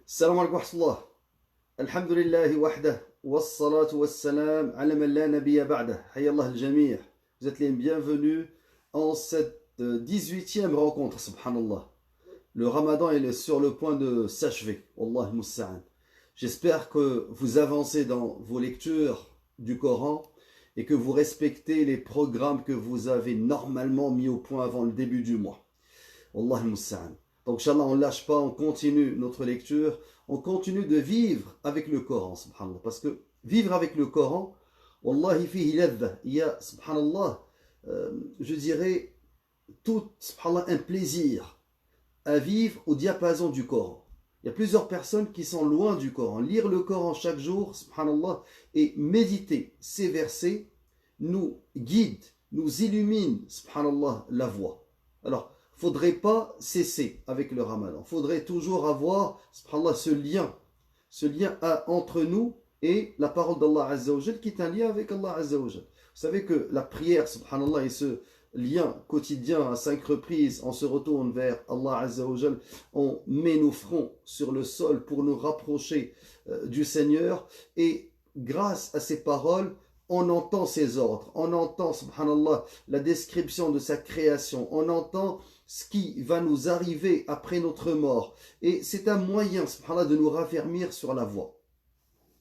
السلام عليكم ورحمة الله. الحمد لله وحده والصلاة والسلام على من لا نبي بعده. حيا الله الجميع. Vous êtes les bienvenus en cette 18e rencontre, subhanallah. Le ramadan est sur le point de s'achever. Wallah musta'an. J'espère que vous avancez dans vos lectures du Coran et que vous respectez les programmes que vous avez normalement mis au point avant le début du mois. Wallah musta'an. Donc, Inch'Allah, on ne lâche pas, on continue notre lecture, on continue de vivre avec le Coran, subhanallah. Parce que vivre avec le Coran, Wallahi fihi ladha, il y a, subhanallah, je dirais, tout, subhanallah, un plaisir à vivre au diapason du Coran. Il y a plusieurs personnes qui sont loin du Coran. Lire le Coran chaque jour, subhanallah, et méditer ces versets nous guide, nous illumine, subhanallah, la voie. Alors, faudrait pas cesser avec le ramadan. Faudrait toujours avoir, subhanallah, ce lien entre nous et la parole d'Allah Azza wa Jal, qui est un lien avec Allah Azza wa Jal. Vous savez que la prière, subhanallah, et ce lien quotidien à 5 reprises, on se retourne vers Allah Azza wa Jal, on met nos fronts sur le sol pour nous rapprocher du Seigneur, et grâce à ces paroles, on entend ses ordres, on entend, subhanallah, la description de sa création, on entend ce qui va nous arriver après notre mort. Et c'est un moyen, subhanallah, de nous raffermir sur la voie.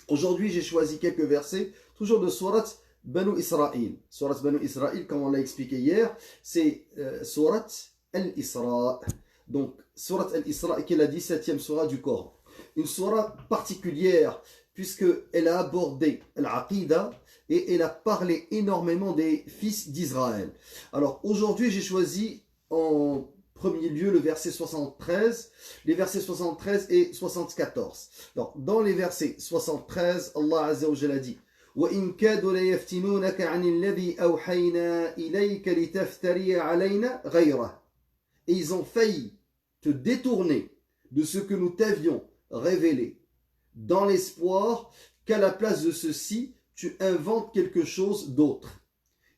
Aujourd'hui, j'ai choisi quelques versets, toujours de Surat Banu Israël. Surat Banu Israël, comme on l'a expliqué hier, c'est Surat Al-Isra. Donc, Surat Al-Isra, qui est la 17e surah du Coran. Une surah particulière, puisqu'elle a abordé l'Aqidah, et elle a parlé énormément des fils d'Israël. Alors, aujourd'hui, j'ai choisi en premier lieu le verset 73, les versets 73 et 74. Alors, dans les versets 73, Allah Azza wa Jalla a dit وَإِن كَادُوا لَيَفْتِنُونَكَ عَنِ الَّذِي أَوْحَيْنَا إِلَيْكَ لِتَفْتَرِيَ عَلَيْنَا غَيْرَهُ. Et ils ont failli te détourner de ce que nous t'avions révélé, dans l'espoir qu'à la place de ceci, tu inventes quelque chose d'autre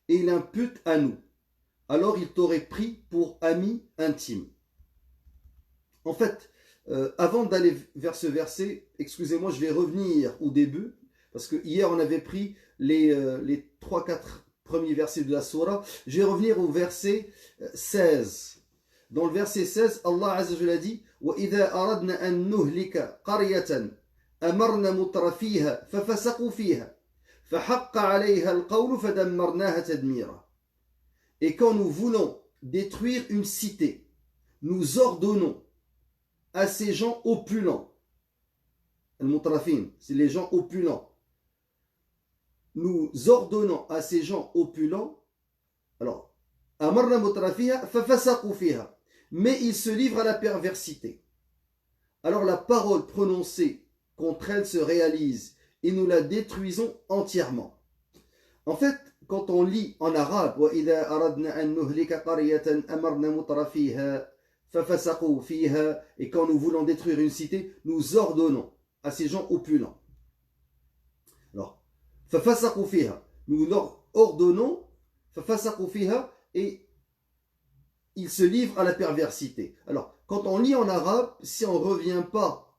et il impute à nous. Alors il t'aurait pris pour ami intime. En fait, avant d'aller vers ce verset, excusez-moi, je vais revenir au début, parce que hier on avait pris les 3-4 premiers versets de la surah. Je vais revenir au verset 16. Dans le verset 16, Allah Azza wa Jalla dit وَإِذَا أَرَدْنَا أَن نُهْلِكَ قَرْيَةً أَمَرْنَا مُتْرَ فِيهَا فَفَسَقُوا فِيهَا فَحَقَّ عَلَيْهَا الْقَوْلُ فَدَمَّرْنَاهَا تَدْمِيرًا. Et quand nous voulons détruire une cité, nous ordonnons à ces gens opulents, al-mutrafin, c'est les gens opulents, nous ordonnons à ces gens opulents, alors, amarna mutrafiha fafasaqu fiha, mais ils se livrent à la perversité. Alors la parole prononcée contre elle se réalise et nous la détruisons entièrement. En fait, quand on lit en arabe وَإِذَا أَرَدْنَا أَن نُهْلِكَ قَرْيَةً أَمَرْنَا مُتْرَ فِيهَا فَفَسَقُوا فِيهَا, et quand nous voulons détruire une cité, nous ordonnons à ces gens opulents. Alors, فَفَسَقُوا فِيهَا, nous leur ordonnons, فَفَسَقُوا فِيهَا, et ils se livrent à la perversité. Alors, quand on lit en arabe, si on ne revient pas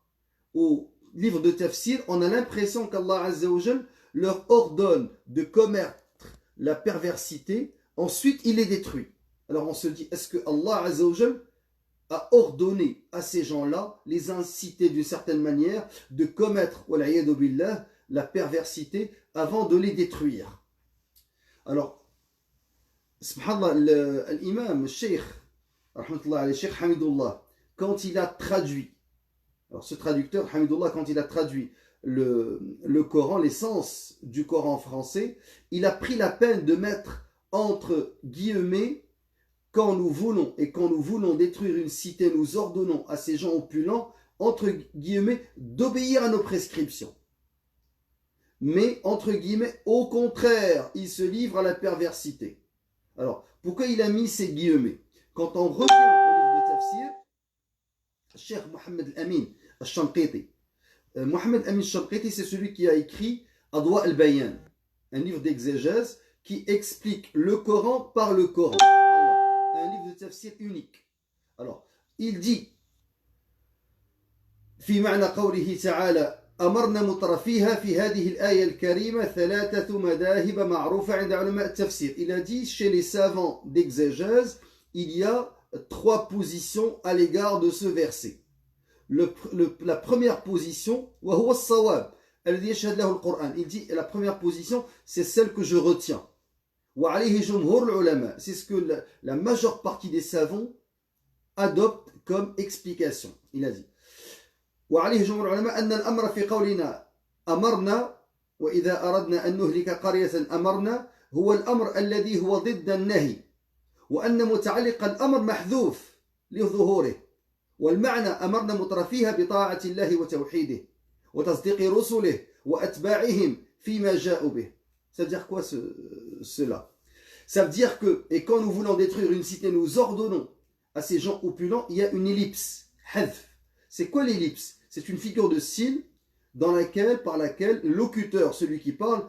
au livre de tafsir, on a l'impression qu'Allah Azza wa Jal leur ordonne de commettre la perversité, ensuite il les détruit. Alors on se dit, est-ce que Allah Azza wa Jal a ordonné à ces gens-là, les inciter d'une certaine manière, de commettre wal'iyadu billah, la perversité avant de les détruire? Alors, subhanallah, l'imam, le cheikh, rahmatullah, le cheikh Hamidullah, quand il a traduit, alors ce traducteur, Hamidullah, quand il a traduit le Coran, l'essence du Coran français, il a pris la peine de mettre entre guillemets quand nous voulons détruire une cité, nous ordonnons à ces gens opulents, entre guillemets, d'obéir à nos prescriptions. Mais, entre guillemets, au contraire, ils se livrent à la perversité. Alors, pourquoi il a mis ces guillemets? Quand on revient au livre de tafsir, Cheikh Mohammed Al-Amin Al-Shanqiti, Mohammed Amin Shanqiti, c'est celui qui a écrit Adwa al-Bayan, un livre d'exégèse qui explique le Coran par le Coran. Un livre de tafsir unique. Alors, il dit في معنى قوله تعالى أمرنا مترفيها في هذه الآية الكريمة ثلاثة مذاهب معروفة عند علماء التفسير. Il a dit chez les savants d'exégèse, il y a trois positions à l'égard de ce verset. La première position, وهو الصواب الذي يشهد له القرآن. Il dit la première position, c'est celle que je retiens. وعليه جمهور العلماء. C'est ce que la majeure partie des savants adoptent comme explication. Il a dit وعليه جمهور العلماء أن الأمر في قولنا أمرنا وإذا أردنا أن نهلك قرية أمرنا هو الأمر الذي هو ضد النهي وأن متعلق الأمر محذوف لظهوره والمعنى أمرنا مترفيها بطاعة الله وتوحيده وتصديق رسله وأتباعهم فيما جاءوا به. Ça veut dire quoi cela? Ça veut dire que, et quand nous voulons détruire une cité, nous ordonnons à ces gens opulents, il y a une ellipse. Hadf. C'est quoi l'ellipse? C'est une figure de style par laquelle l'locuteur, celui qui parle,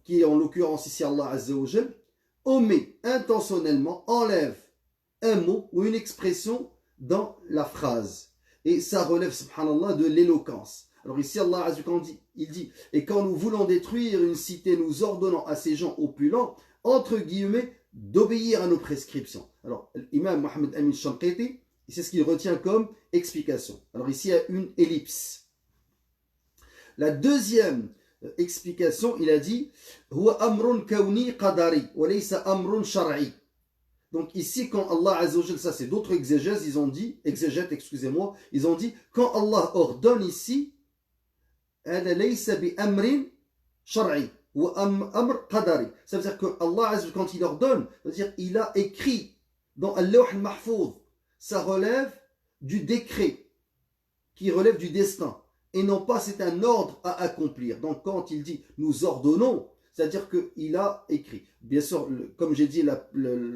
qui est en l'occurrence ici Allah Azza wa Jal, omet intentionnellement, enlève un mot ou une expression dans la phrase. Et ça relève, subhanallah, de l'éloquence. Alors ici Allah Azza wa Jal, il dit, et quand nous voulons détruire une cité, nous ordonnons à ces gens opulents, entre guillemets, d'obéir à nos prescriptions. Alors, l'imam Mohammed Amin Shanqiti, c'est ce qu'il retient comme explication. Alors ici, il y a une ellipse. La deuxième explication, il a dit huwa amrun kawni qadari wa laysa amrun shar'i. Donc ici, quand Allah Azza wa Jal, ça c'est d'autres exégètes, ils ont dit quand Allah ordonne ici, hada laysa bi amrin shar'i wa amr qadari. Ça veut dire que Allah Azza wa Jal, quand il ordonne, ça veut dire il a écrit dans Al-Lawh al-Mahfouz. Ça relève du décret, qui relève du destin, et non pas c'est un ordre à accomplir. Donc quand il dit nous ordonnons, c'est-à-dire qu'il a écrit. Bien sûr, comme j'ai dit, la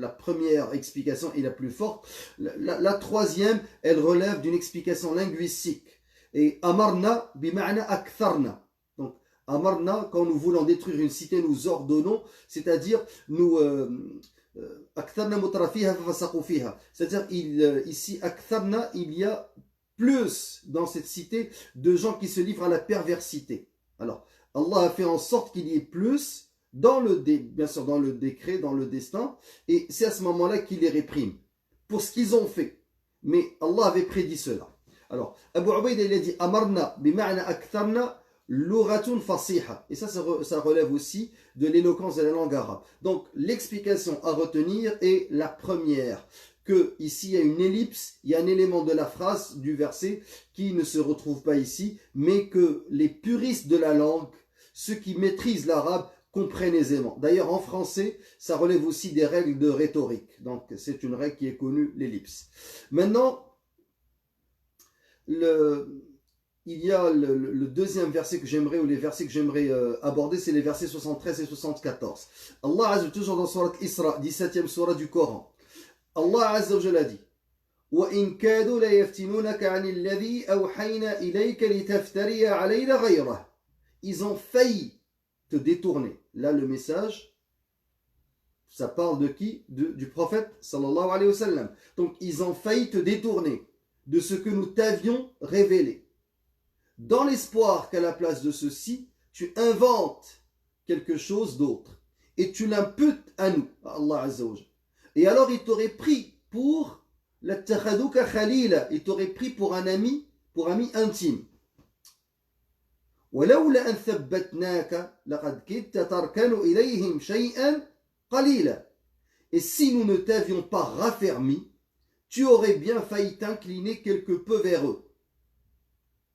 première explication est la plus forte. La troisième, elle relève d'une explication linguistique. Et amarna bima'na aktharna. Donc amarna, quand nous voulons détruire une cité, nous ordonnons, c'est-à-dire nous... c'est-à-dire ici Aktharna, il y a plus dans cette cité de gens qui se livrent à la perversité. Alors Allah a fait en sorte qu'il y ait plus bien sûr dans le décret, dans le destin, et c'est à ce moment-là qu'il les réprime pour ce qu'ils ont fait. Mais Allah avait prédit cela. Alors Abu Ubayd il a dit amarna bima'na aktharna luratun fasiha. Et ça relève aussi de l'éloquence de la langue arabe. Donc l'explication à retenir est la première, que ici il y a une ellipse, il y a un élément de la phrase du verset qui ne se retrouve pas ici, mais que les puristes de la langue, ceux qui maîtrisent l'arabe, comprennent aisément. D'ailleurs en français, ça relève aussi des règles de rhétorique. Donc c'est une règle qui est connue, l'ellipse. Maintenant, il y a le deuxième verset que j'aimerais, ou les versets que j'aimerais aborder, c'est les versets 73 et 74. Allah Azza wa Jalla, toujours dans Surat Isra, 17e surah du Coran, Allah Azza wa Jalla a dit وَإِن كَادُوا لَيَفْتِنُونَكَ عَنِ الَّذِي أَوْحَيْنَا إِلَيْكَ لِتَفْتَرِيَ عَلَيْنَا غَيْرَهُ. Ils ont failli te détourner. Là, le message, ça parle de qui? Du prophète, sallallahu alayhi wa sallam. Donc, ils ont failli te détourner de ce que nous t'avions révélé, dans l'espoir qu'à la place de ceci, tu inventes quelque chose d'autre et tu l'imputes à nous, à Allah Azza wa Jalla. Et alors il t'aurait pris pour la takhadouka khalila, il t'aurait pris pour un ami, intime. ولولا أن ثبتناك لقد كدت تركن إليهم شيئا قليلا. Et si nous ne t'avions pas raffermi, tu aurais bien failli t'incliner quelque peu vers eux.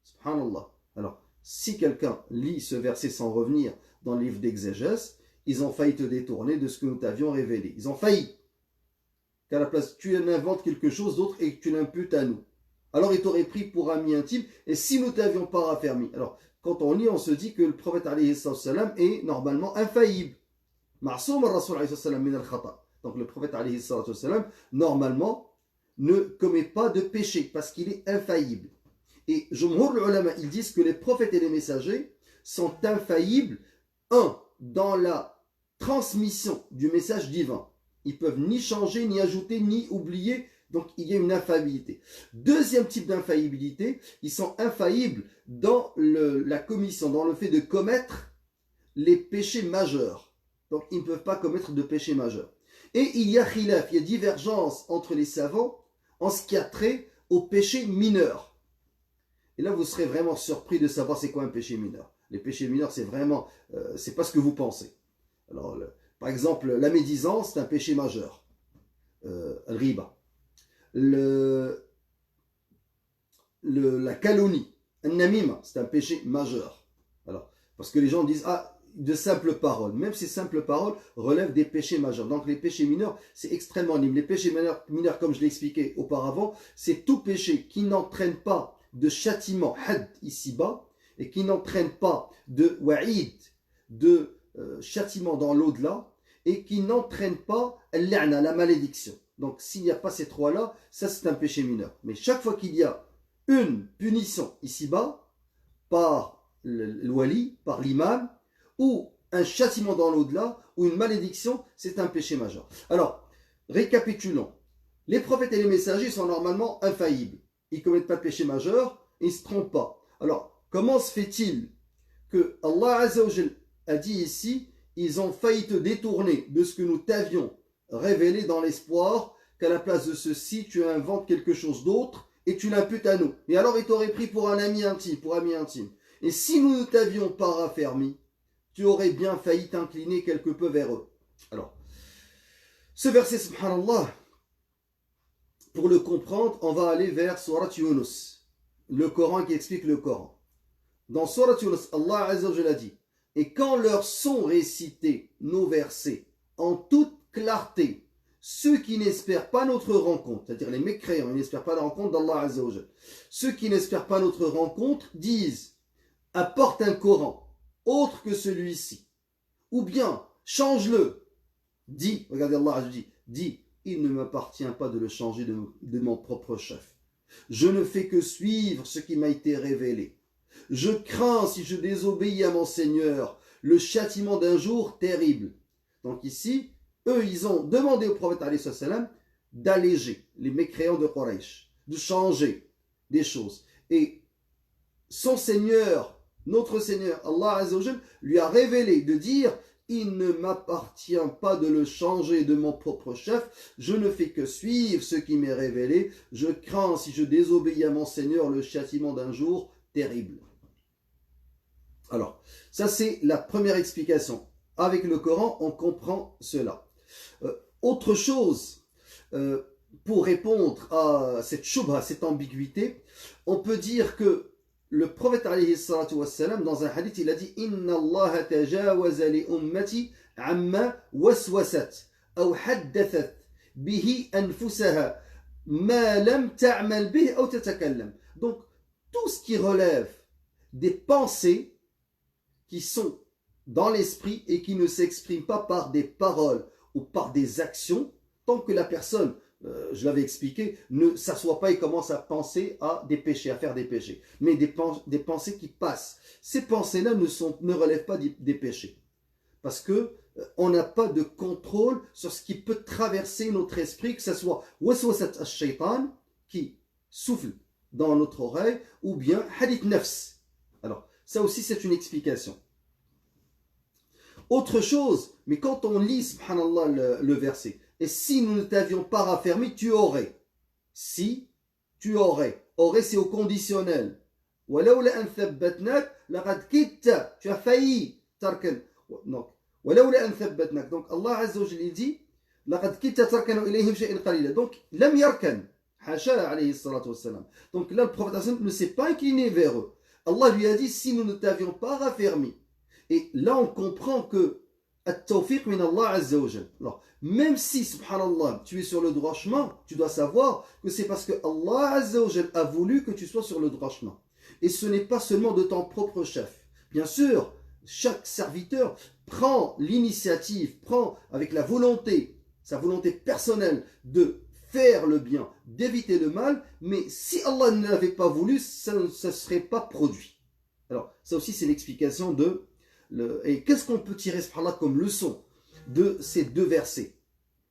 Subhanallah. Alors, si quelqu'un lit ce verset sans revenir dans le livre d'exégèse, ils ont failli te détourner de ce que nous t'avions révélé. Ils ont failli. Qu'à la place, tu inventes quelque chose d'autre et que tu l'imputes à nous. Alors, il t'aurait pris pour ami intime. Et si nous t'avions pas raffermi. Alors, quand on lit, on se dit que le prophète alayhi salam est normalement infaillible. Ma'soum al-Rasul alayhi salam min al-khata. Donc, le prophète alayhi salam, normalement, ne commet pas de péché parce qu'il est infaillible. Et Jumhur l'ulama, ils disent que les prophètes et les messagers sont infaillibles, dans la transmission du message divin. Ils peuvent ni changer, ni ajouter, ni oublier Donc il y a une infaillibilité. Deuxième type d'infaillibilité, ils sont infaillibles dans la commission, dans le fait de commettre les péchés majeurs. Donc ils ne peuvent pas commettre de péchés majeurs. Et il y a khilaf, il y a divergence entre les savants en ce qui a trait aux péchés mineurs. Et là vous serez vraiment surpris de savoir c'est quoi un péché mineur. Les péchés mineurs c'est vraiment, c'est pas ce que vous pensez. Alors par exemple la médisance c'est un péché majeur. Riba. La calomnie, un namima, c'est un péché majeur. Alors, parce que les gens disent, ah, de simples paroles. Même ces simples paroles relèvent des péchés majeurs. Donc les péchés mineurs, c'est extrêmement minime. Les péchés mineurs, comme je l'ai expliqué auparavant, c'est tout péché qui n'entraîne pas de châtiment, had ici-bas, et qui n'entraîne pas de wa'id, de châtiment dans l'au-delà, et qui n'entraîne pas la malédiction. Donc s'il n'y a pas ces trois-là, ça c'est un péché mineur. Mais chaque fois qu'il y a une punition ici-bas, par le wali, par l'imam, ou un châtiment dans l'au-delà, ou une malédiction, c'est un péché majeur. Alors, récapitulons. Les prophètes et les messagers sont normalement infaillibles. Ils ne commettent pas de péché majeur, ils ne se trompent pas. Alors, comment se fait-il que Allah Azza wa Jal a dit ici, ils ont failli te détourner de ce que nous t'avions révélé dans l'espoir qu'à la place de ceci, tu inventes quelque chose d'autre et tu l'imputes à nous. Et alors, il t'aurait pris pour un ami intime, pour ami intime. Et si nous ne t'avions pas raffermi, tu aurais bien failli t'incliner quelque peu vers eux. Alors, ce verset, subhanallah, pour le comprendre, on va aller vers Surat Yunus, le Coran qui explique le Coran. Dans Surat Yunus, Allah Azza wa Jalla dit, et quand leur sont récités nos versets en toute clarté, ceux qui n'espèrent pas notre rencontre, c'est-à-dire les mécréants, ils n'espèrent pas la rencontre d'Allah Azza wa Jalla. Ceux qui n'espèrent pas notre rencontre disent, apporte un Coran autre que celui-ci, ou bien change-le. Dis, regardez Allah dit, il ne m'appartient pas de le changer de mon propre chef. Je ne fais que suivre ce qui m'a été révélé. Je crains, si je désobéis à mon Seigneur, le châtiment d'un jour terrible. Donc ici, eux, ils ont demandé au prophète d'alléger les mécréants de Quraysh, de changer des choses. Et son Seigneur, notre Seigneur, Allah Azza wa Jal, lui a révélé de dire, il ne m'appartient pas de le changer de mon propre chef, je ne fais que suivre ce qui m'est révélé, je crains, si je désobéis à mon Seigneur, le châtiment d'un jour terrible. Alors, ça c'est la première explication. Avec le Coran, on comprend cela. Autre chose, pour répondre à cette shubha, cette ambiguïté, on peut dire que le prophète alayhi salatu wassalam, dans un hadith, il a dit Inna Allah tajawaza li ummati amma waswasat ou haddathat bihi anfusaha ma lam ta'mal bih ou tatakallam. Donc, tout ce qui relève des pensées qui sont dans l'esprit et qui ne s'expriment pas par des paroles ou par des actions, tant que la personne, je l'avais expliqué, ne s'assoit pas et commence à penser à des péchés, à faire des péchés, mais des pensées qui passent. Ces pensées-là ne relèvent pas des péchés, parce que on n'a pas de contrôle sur ce qui peut traverser notre esprit, que ce soit waswasat ash-shaytan qui souffle dans notre oreille, ou bien hadith nafs. Alors, ça aussi c'est une explication. Autre chose, mais quand on lit, subhanallah, le verset, et si nous ne t'avions pas raffermi, tu aurais. Si, tu aurais. Aurais, c'est au conditionnel. وَلَوْلَا أَنْ ثَبَّتْنَاكَ لَقَدْ كِدْتَ. Tu as failli. تَرْكَنْ. Donc, وَلَوْلَا أَنْ ثَبَّتْنَاكَ. Donc, Allah Azza wa Jalla dit, لَقَدْ كِدْتَ تَرْكَنُ إِلَيْهِمْ شَيْءٍ قَلِيلًا. Donc, لَمْ يَرْكَنْ. حاشا alayhi salatu wassalam. Donc là, le prophète ne s'est pas incliné vers eux. Allah lui a dit, si nous ne t'avions pas raffermi. Et là, on comprend que at-tawfiq min Allah Azza wa Jalla. Alors, même si, subhanallah, tu es sur le droit chemin, tu dois savoir que c'est parce que Allah Azza wa Jalla a voulu que tu sois sur le droit chemin. Et ce n'est pas seulement de ton propre chef. Bien sûr, chaque serviteur prend l'initiative, prend avec la volonté, sa volonté personnelle de faire le bien, d'éviter le mal, mais si Allah ne l'avait pas voulu, ça ne serait pas produit. Alors, ça aussi, c'est l'explication de... Et qu'est-ce qu'on peut tirer, subhanallah, comme leçon de ces deux versets?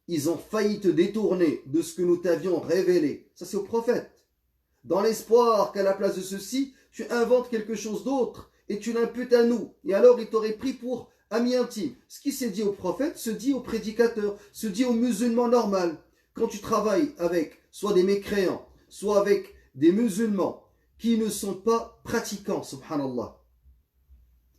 ils ont failli te détourner de ce que nous t'avions révélé. Ça, c'est au prophète. Dans l'espoir qu'à la place de ceci, tu inventes quelque chose d'autre et tu l'imputes à nous. Et alors, il t'aurait pris pour ami intime. Ce qui s'est dit au prophète se dit au prédicateur, se dit au musulman normal. Quand tu travailles avec soit des mécréants, soit avec des musulmans qui ne sont pas pratiquants, subhanallah,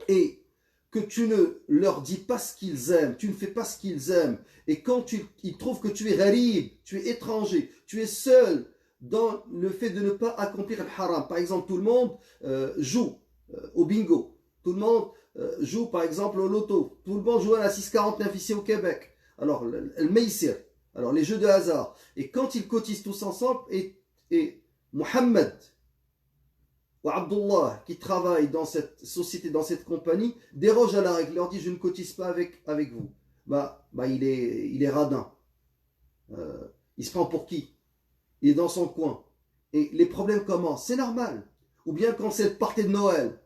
et que tu ne leur dis pas ce qu'ils aiment, tu ne fais pas ce qu'ils aiment, et quand ils trouvent que tu es gharib, tu es étranger, tu es seul dans le fait de ne pas accomplir le haram. Par exemple, tout le monde joue au bingo, tout le monde joue par exemple au loto, tout le monde joue à la 649 ici au Québec, alors le meissir, alors les jeux de hasard, et quand ils cotisent tous ensemble, et Mohammed ou Abdullah qui travaille dans cette société, dans cette compagnie, déroge à la règle, leur dit je ne cotise pas avec vous, il est radin, il se prend pour qui? Il est dans son coin, et les problèmes commencent, c'est normal. Ou bien quand c'est le party de Noël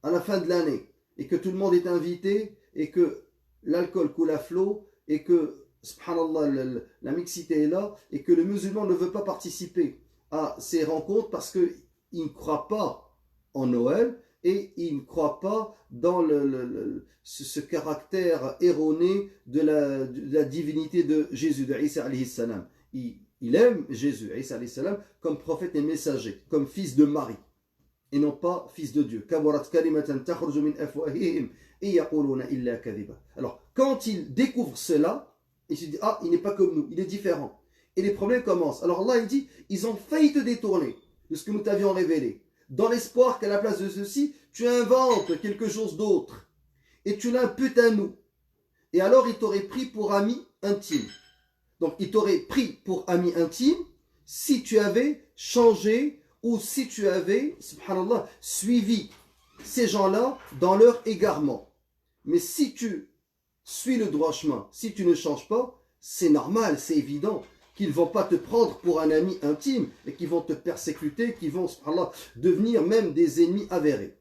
à la fin de l'année et que tout le monde est invité et que l'alcool coule à flot et que subhanallah la mixité est là et que le musulman ne veut pas participer à ces rencontres parce qu'il ne croit pas en Noël et il ne croit pas dans ce caractère erroné de la divinité de Jésus, de Isa alayhi salam. Il aime Jésus, Isa alayhi salam, comme prophète et messager, comme fils de Marie, et non pas fils de Dieu. Alors, quand il découvre cela, il se dit, ah, il n'est pas comme nous, il est différent. Et les problèmes commencent. Alors Allah, il dit, ils ont failli te détourner de ce que nous t'avions révélé, dans l'espoir qu'à la place de ceci, tu inventes quelque chose d'autre, et tu l'imputes à nous. Et alors, il t'aurait pris pour ami intime. Donc, il t'aurait pris pour ami intime si tu avais changé ou si tu avais, subhanallah, suivi ces gens-là dans leur égarement. Mais si tu suis le droit chemin, si tu ne changes pas, c'est normal, c'est évident qu'ils ne vont pas te prendre pour un ami intime et qu'ils vont te persécuter, qu'ils vont, subhanallah, devenir même des ennemis avérés.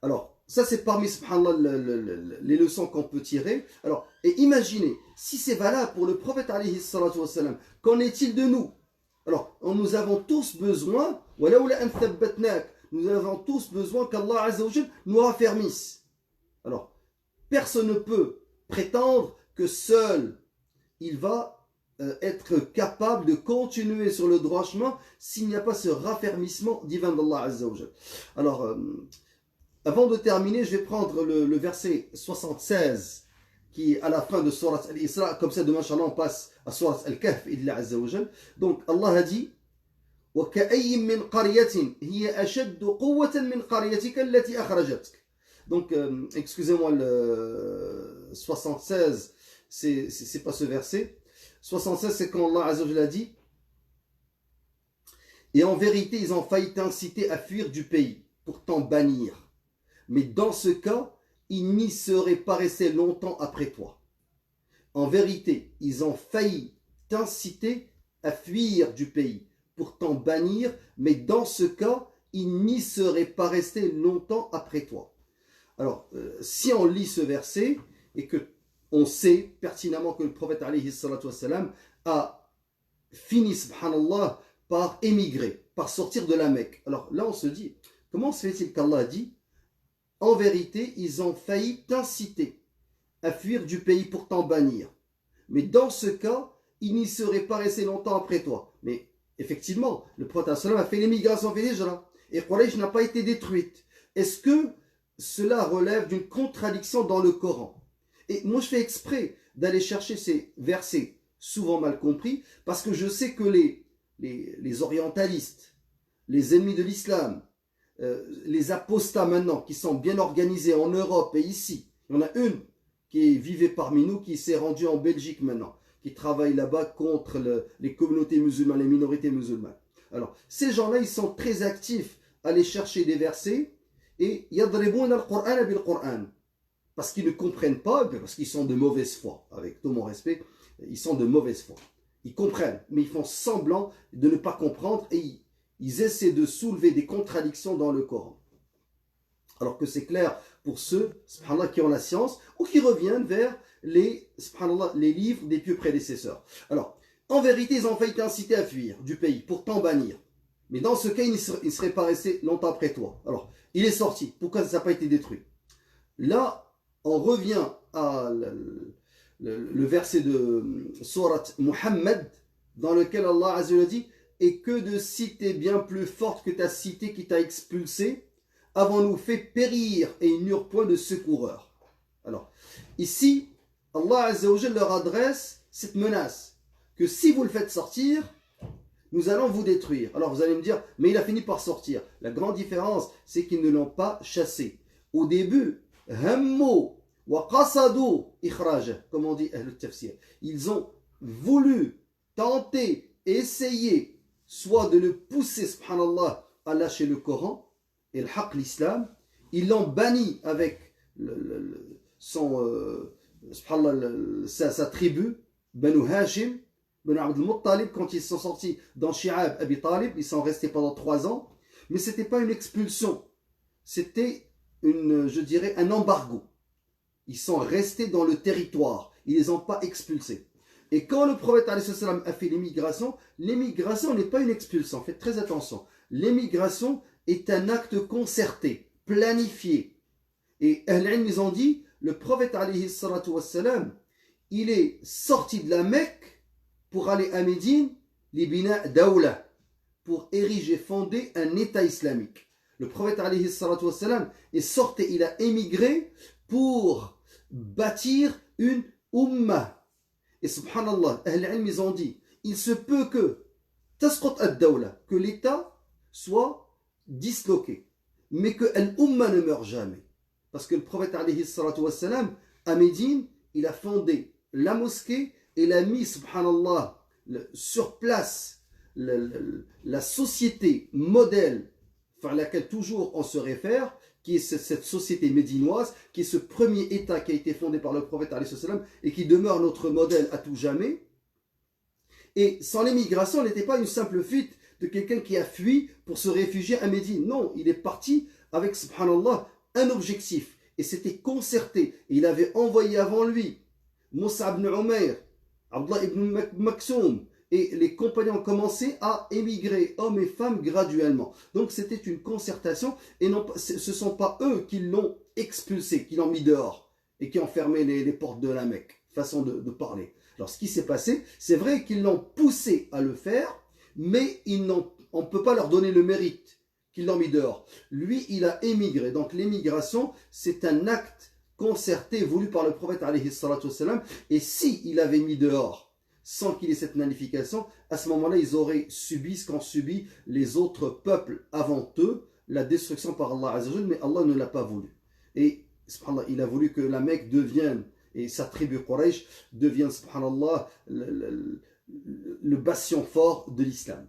Alors, ça c'est parmi, subhanallah, les leçons qu'on peut tirer. Alors, et imaginez, si c'est valable pour le prophète alayhi salatu wassalam, qu'en est-il de nous? Alors, nous avons tous besoin, nous avons tous besoin qu'Allah Azza wa Jal nous raffermisse. Alors, personne ne peut prétendre que seul il va être capable de continuer sur le droit chemin s'il n'y a pas ce raffermissement divin d'Allah Azza wa Jal. Alors, avant de terminer, je vais prendre le verset 76 qui est à la fin de Surat Al-Isra. Comme ça, demain, Inch'Allah, on passe à Surat Al-Kahf, Idla Azza wa Jal. Donc, Allah a dit وَكَأَيٍّ مِّن قَرْيَةٍ هِيَ أَشَدُّ قُوَّةً مِّن قَرْيَتِكَ الَّتِي أَخْرَجَتْكَ. Donc, excusez-moi, le 76, c'est pas ce verset. 76, c'est quand Allah Azza wa Jal a dit et en vérité, ils ont failli t'inciter à fuir du pays pour t'en bannir. Mais dans ce cas, ils n'y seraient pas restés longtemps après toi. En vérité, ils ont failli t'inciter à fuir du pays pour t'en bannir, mais dans ce cas, ils n'y seraient pas restés longtemps après toi. Alors, si on lit ce verset et que on sait pertinemment que le prophète alayhi salatu wassalam a fini, subhanallah, par émigrer, par sortir de la Mecque. Alors là, on se dit, comment se fait-il qu'Allah dit en vérité, ils ont failli t'inciter à fuir du pays pour t'en bannir. Mais dans ce cas, ils n'y seraient pas restés longtemps après toi. Mais effectivement, le prophète a fait l'émigration, fait l'hijra, et Quraysh n'a pas été détruite. Est-ce que cela relève d'une contradiction dans le Coran? Et moi, je fais exprès d'aller chercher ces versets souvent mal compris, parce que je sais que les orientalistes, les ennemis de l'islam, les apostats maintenant qui sont bien organisés en Europe et ici. Il y en a une qui vivait parmi nous, qui s'est rendue en Belgique maintenant, qui travaille là-bas contre les communautés musulmanes, les minorités musulmanes. Alors, ces gens-là, ils sont très actifs à aller chercher des versets et yadribuna al-Qur'an bil-Qur'an. Parce qu'ils ne comprennent pas, parce qu'ils sont de mauvaise foi. Avec tout mon respect, ils sont de mauvaise foi. Ils comprennent, mais ils font semblant de ne pas comprendre et ils essaient de soulever des contradictions dans le Coran. Alors que c'est clair pour ceux, subhanallah, qui ont la science ou qui reviennent vers subhanallah, les livres des pieux prédécesseurs. Alors, en vérité, ils ont failli inciter à fuir du pays pour t'en bannir. Mais dans ce cas, il ne serait pas resté longtemps après toi. Alors, il est sorti. Pourquoi ça n'a pas été détruit? Là, on revient à le verset de Surat Muhammad, dans lequel Allah Azza wa Jalla dit « Et que de cités bien plus fortes que ta cité qui t'a expulsé, avons-nous fait périr et ils n'eurent point de secoureurs. » Alors, ici, Allah Azza wa Jalla leur adresse cette menace, que si vous le faites sortir, nous allons vous détruire. Alors vous allez me dire, mais il a fini par sortir. La grande différence, c'est qu'ils ne l'ont pas chassé. Au début, hammu wa qasadu ikhraj, comme on dit Ahl al-Tafsir. Ils ont voulu, tenter, essayer, soit de le pousser, subhanallah, à lâcher le Coran et le haqq, l'islam. Ils l'ont banni avec sa tribu, Banu Hashim, Banu Abd al-Muttalib. Quand ils sont sortis dans Shi'ab Abi Talib, ils sont restés pendant 3 ans. Mais ce n'était pas une expulsion. C'était, je dirais, un embargo. Ils sont restés dans le territoire. Ils ne les ont pas expulsés. Et quand le prophète a fait l'émigration n'est pas une expulsion. Faites très attention. L'émigration est un acte concerté, planifié. Et Ahl-Ilm, ils ont dit, le prophète il est sorti de la Mecque pour aller à Médine, libina dawla, pour ériger, fonder un État islamique. Le prophète est sorti, il a émigré pour bâtir une ummah. Et subhanallah, Ahl-Ilm, ils ont dit, il se peut que tasqut ad-dawla, que l'État soit disloqué, mais que l'ummah ne meurt jamais. Parce que le prophète à Médine, il a fondé la mosquée et il a mis, subhanallah, sur place la société modèle vers laquelle toujours on se réfère, qui est cette société médinoise, qui est ce premier État qui a été fondé par le prophète et qui demeure notre modèle à tout jamais. Et sans l'émigration, elle n'était pas une simple fuite de quelqu'un qui a fui pour se réfugier à Médine. Non, il est parti avec, subhanallah, un objectif. Et c'était concerté. Et il avait envoyé avant lui Moussa ibn Umayr, Abdullah ibn Maksoum, et les compagnons ont commencé à émigrer, hommes et femmes, graduellement. Donc c'était une concertation, et non, ce ne sont pas eux qui l'ont expulsé, qui l'ont mis dehors, et qui ont fermé les portes de la Mecque. Façon de parler. Alors ce qui s'est passé, c'est vrai qu'ils l'ont poussé à le faire, mais on ne peut pas leur donner le mérite qu'ils l'ont mis dehors. Lui, il a émigré. Donc l'émigration, c'est un acte concerté, voulu par le prophète, et si il avait mis dehors, sans qu'il y ait cette magnification, à ce moment-là, ils auraient subi ce qu'ont subi les autres peuples avant eux, la destruction par Allah Azza wa Jalla, mais Allah ne l'a pas voulu. Et subhanallah, il a voulu que la Mecque devienne, et sa tribu Quraysh devienne, subhanallah, le bastion fort de l'islam.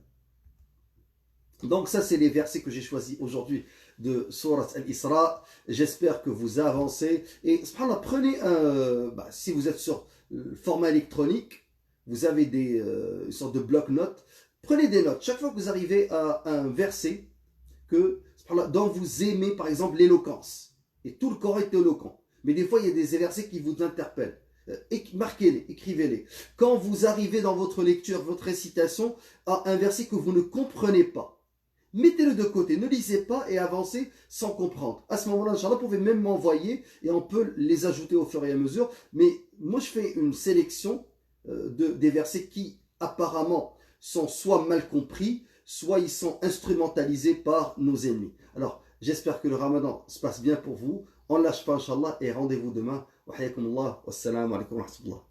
Donc ça, c'est les versets que j'ai choisis aujourd'hui de Surat Al-Isra. J'espère que vous avancez. Et subhanallah, prenez si vous êtes sur le format électronique, vous avez une sorte de bloc-notes. Prenez des notes. Chaque fois que vous arrivez à un verset dont vous aimez, par exemple, l'éloquence. Et tout le Coran est éloquent. Mais des fois, il y a des versets qui vous interpellent. Marquez-les, écrivez-les. Quand vous arrivez dans votre lecture, votre récitation, à un verset que vous ne comprenez pas, mettez-le de côté, ne lisez pas et avancez sans comprendre. À ce moment-là, Inch'Allah, vous pouvez même m'envoyer et on peut les ajouter au fur et à mesure. Mais moi, je fais une sélection des versets qui apparemment sont soit mal compris, soit ils sont instrumentalisés par nos ennemis. Alors, j'espère que le Ramadan se passe bien pour vous. On ne lâche pas, Inch'Allah, et rendez-vous demain. Wa hayyakumullah, wassalamu alaikum wa rahmatullah.